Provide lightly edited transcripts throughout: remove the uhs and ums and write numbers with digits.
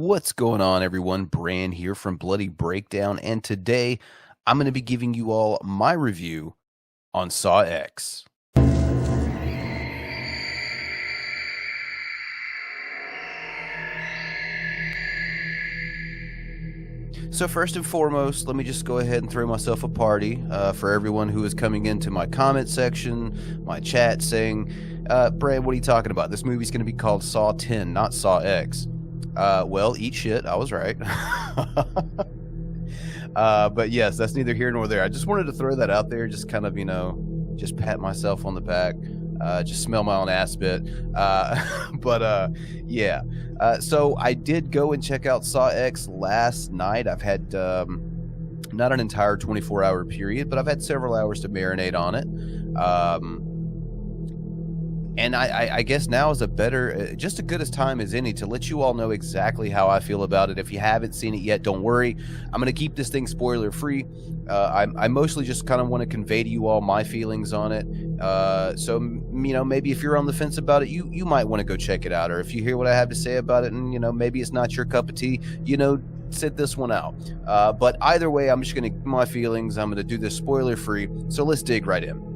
What's going on, everyone? Bran here from Bloody Breakdown, and today I'm going to be giving you all my review on Saw X. So first and foremost, let me just go ahead and throw myself a party for everyone who is coming into my comment section, my chat saying, Bran, what are you talking about? This movie's going to be called Saw 10, not Saw X. Well, eat shit. I was right. But yes, that's neither here nor there. I just wanted to throw that out there, just kind of, just pat myself on the back, just smell my own ass bit. Yeah. So I did go and check out Saw X last night. I've had not an entire 24-hour period, but I've had several hours to marinate on it. And I guess now is just as good as time as any to let you all know exactly how I feel about it. If you haven't seen it yet, don't worry. I'm going to keep this thing spoiler free. I mostly just kind of want to convey to you all my feelings on it. So, maybe if you're on the fence about it, you might want to go check it out. Or if you hear what I have to say about it and, maybe it's not your cup of tea, sit this one out. But either way, I'm just going to give my feelings. I'm going to do this spoiler free. So let's dig right in.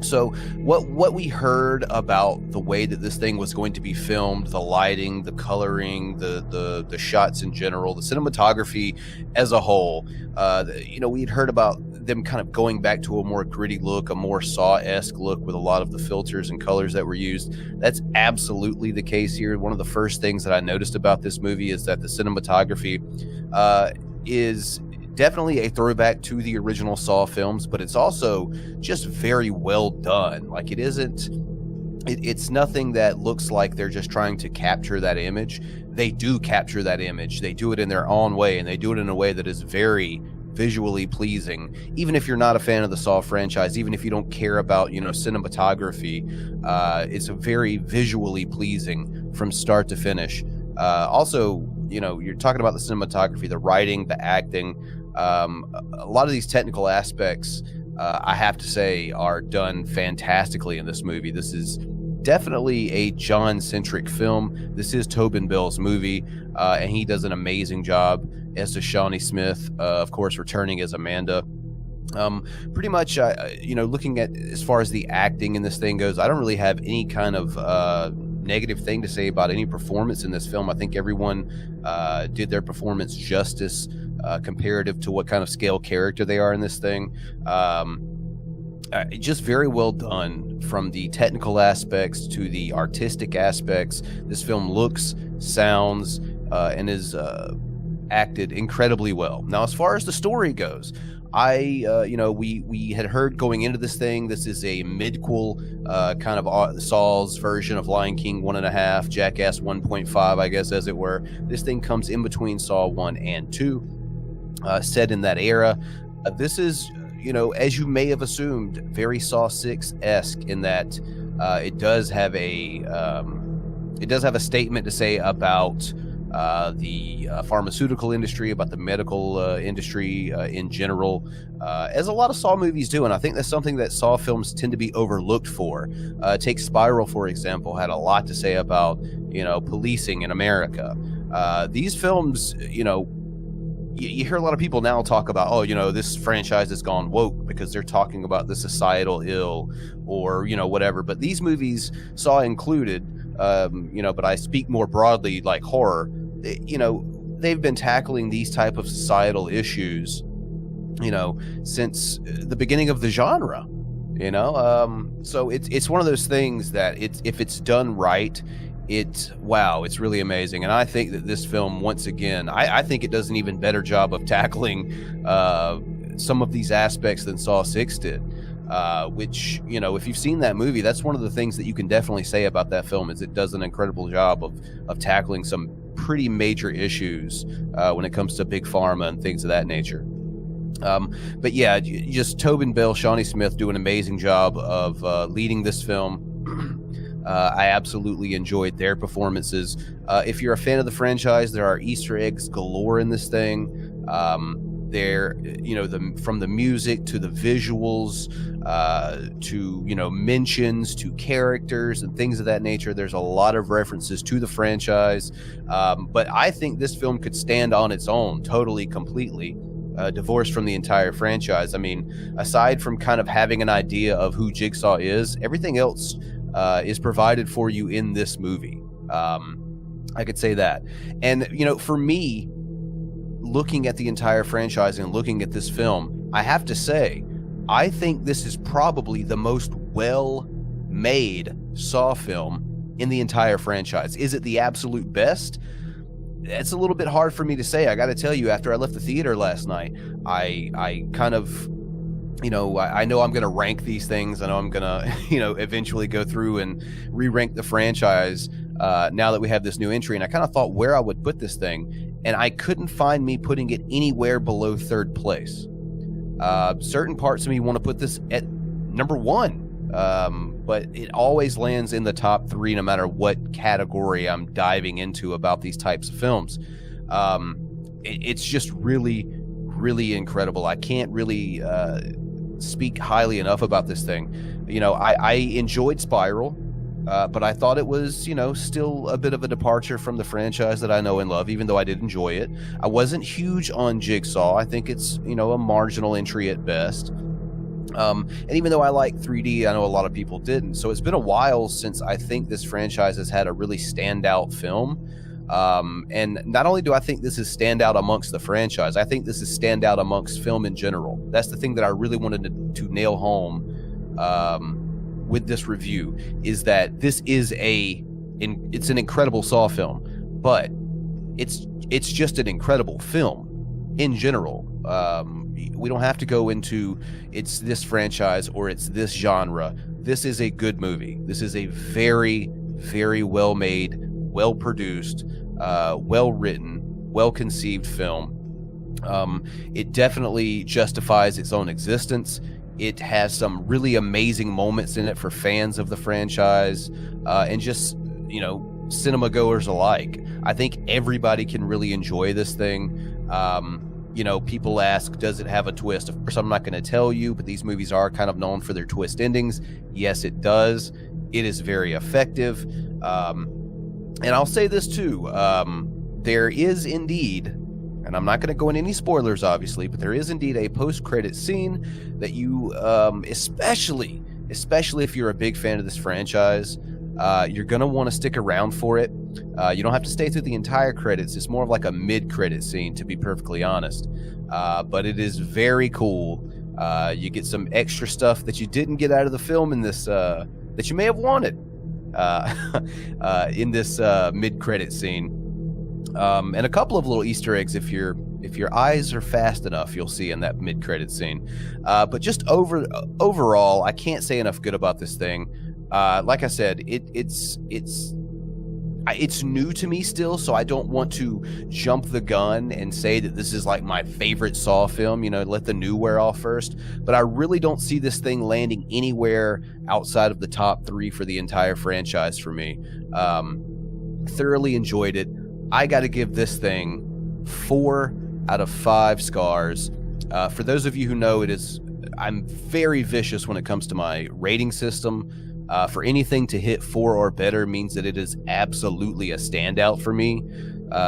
So what we heard about the way that this thing was going to be filmed, the lighting, the coloring, the shots in general, the cinematography as a whole, we had heard about them kind of going back to a more gritty look, a more Saw-esque look with a lot of the filters and colors that were used. That's absolutely the case here. One of the first things that I noticed about this movie is that the cinematography is definitely a throwback to the original Saw films, but it's also just very well done. Like it's nothing that looks like they're just trying to capture that image. They do capture that image. They do it in their own way, and they do it in a way that is very visually pleasing. Even if you're not a fan of the Saw franchise, even if you don't care about, cinematography, it's a very visually pleasing from start to finish. Also, you're talking about the cinematography, the writing, the acting. A lot of these technical aspects, I have to say, are done fantastically in this movie. This is definitely a John-centric film. This is Tobin Bell's movie, and he does an amazing job as to Shawnee Smith, of course, returning as Amanda. Pretty much, looking at as far as the acting in this thing goes, I don't really have any kind of negative thing to say about any performance in this film. I think everyone did their performance justice comparative to what kind of scale character they are in this thing. Just very well done from the technical aspects to the artistic aspects. This film looks, sounds, and is acted incredibly well. Now, as far as the story goes, we had heard going into this thing, this is a midquel, kind of Saw's version of Lion King 1.5, Jackass 1.5, I guess, as it were. This thing comes in between Saw 1 and 2, set in that era. This is, as you may have assumed, very Saw 6-esque in that it does have a statement to say about the pharmaceutical industry, about the medical industry in general, as a lot of Saw movies do, and I think that's something that Saw films tend to be overlooked for. Take Spiral, for example, had a lot to say about, policing in America. These films, you hear a lot of people now talk about, this franchise has gone woke because they're talking about the societal ill or, whatever. But these movies, Saw included, but I speak more broadly like horror, they've been tackling these type of societal issues, since the beginning of the genre, so it's one of those things that if it's done right, it's really amazing. And I think that this film, once again, I think it does an even better job of tackling some of these aspects than Saw 6 did. Which, if you've seen that movie, that's one of the things that you can definitely say about that film is it does an incredible job of tackling some pretty major issues when it comes to big pharma and things of that nature. But yeah, just Tobin Bell, Shawnee Smith do an amazing job of leading this film. I absolutely enjoyed their performances. If you're a fan of the franchise, there are Easter eggs galore in this thing. There, from the music to the visuals, to mentions to characters and things of that nature. There's a lot of references to the franchise, but I think this film could stand on its own, totally, completely, divorced from the entire franchise. I mean, aside from kind of having an idea of who Jigsaw is, everything else is provided for you in this movie. I could say that, and for me, looking at the entire franchise and looking at this film, I have to say, I think this is probably the most well-made Saw film in the entire franchise. Is it the absolute best? It's a little bit hard for me to say. I got to tell you, after I left the theater last night, I kind of, I know I'm going to rank these things. I know I'm going to, eventually go through and re-rank the franchise now that we have this new entry. And I kind of thought where I would put this thing. And I couldn't find me putting it anywhere below third place. Certain parts of me want to put this at number one, but it always lands in the top three no matter what category I'm diving into about these types of films. It's just really, really incredible. I can't really speak highly enough about this thing. I enjoyed Spiral. But I thought it was, still a bit of a departure from the franchise that I know and love, even though I did enjoy it. I wasn't huge on Jigsaw. I think it's, a marginal entry at best. And even though I like 3D, I know a lot of people didn't. So it's been a while since I think this franchise has had a really standout film. And not only do I think this is standout amongst the franchise, I think this is standout amongst film in general. That's the thing that I really wanted to nail home with this review, is that this is it's an incredible Saw film, but it's just an incredible film in general. We don't have to go into it's this franchise or it's this genre. This is a good movie. This is a very, very well made, well produced, well written, well conceived film. It definitely justifies its own existence. It has some really amazing moments in it for fans of the franchise, and just, cinema goers alike. I think everybody can really enjoy this thing. People ask, does it have a twist? Of course, I'm not going to tell you, but these movies are kind of known for their twist endings. Yes, it does. It is very effective. And I'll say this too. There is indeed, and I'm not going to go into any spoilers, obviously, but there is indeed a post-credit scene that you, especially if you're a big fan of this franchise, you're going to want to stick around for it. You don't have to stay through the entire credits. It's more of like a mid-credit scene, to be perfectly honest. But it is very cool. You get some extra stuff that you didn't get out of the film in this, that you may have wanted in this mid-credit scene. And a couple of little Easter eggs if your eyes are fast enough, you'll see in that mid-credit scene. But just overall, I can't say enough good about this thing. Like I said, it's new to me still, so I don't want to jump the gun and say that this is like my favorite Saw film, let the new wear off first. But I really don't see this thing landing anywhere outside of the top three for the entire franchise for me. Thoroughly enjoyed it. I got to give this thing 4 out of 5 scars. For those of you who know, I'm very vicious when it comes to my rating system. For anything to hit 4 or better means that it is absolutely a standout for me.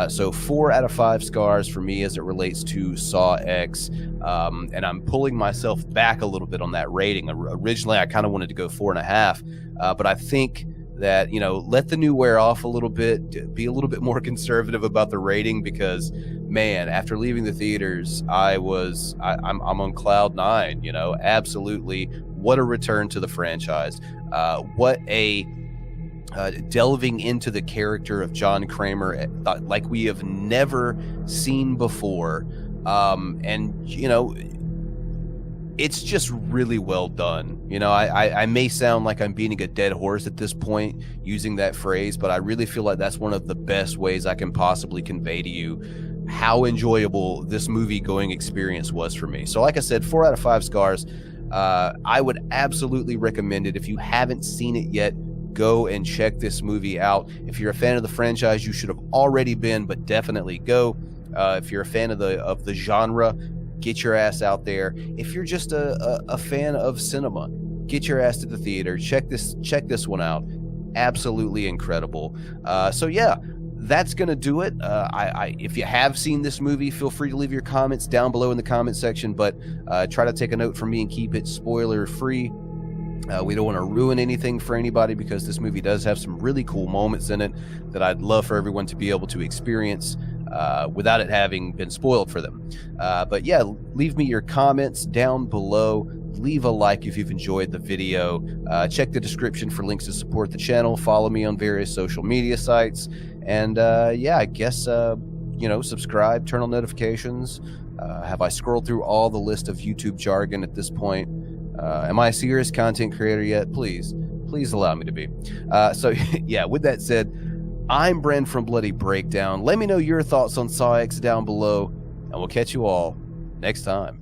So 4 out of 5 scars for me as it relates to Saw X. And I'm pulling myself back a little bit on that rating. Originally, I kind of wanted to go 4.5, but I think that, let the new wear off a little bit, be a little bit more conservative about the rating, because, man, after leaving the theaters, I'm on cloud 9, absolutely. What a return to the franchise. What a delving into the character of John Kramer like we have never seen before. And, it's just really well done. I may sound like I'm beating a dead horse at this point using that phrase, but I really feel like that's one of the best ways I can possibly convey to you how enjoyable this movie-going experience was for me. So like I said, 4 out of 5 scars. I would absolutely recommend it. If you haven't seen it yet, go and check this movie out. If you're a fan of the franchise, you should have already been, but definitely go. If you're a fan of the genre, get your ass out there. If you're just a fan of cinema, get your ass to the theater. Check this one out. Absolutely incredible. So yeah, that's gonna do it. If you have seen this movie, feel free to leave your comments down below in the comment section, but try to take a note from me and keep it spoiler free. We don't want to ruin anything for anybody, because this movie does have some really cool moments in it that I'd love for everyone to be able to experience without it having been spoiled for them. But yeah, leave me your comments down below. Leave a like if you've enjoyed the video. Check the description for links to support the channel. Follow me on various social media sites. And yeah, I guess, subscribe, turn on notifications. Have I scrolled through all the list of YouTube jargon at this point? Am I a serious content creator yet? Please allow me to be. So yeah, with that said, I'm Bren from Bloody Breakdown. Let me know your thoughts on Saw X down below, and we'll catch you all next time.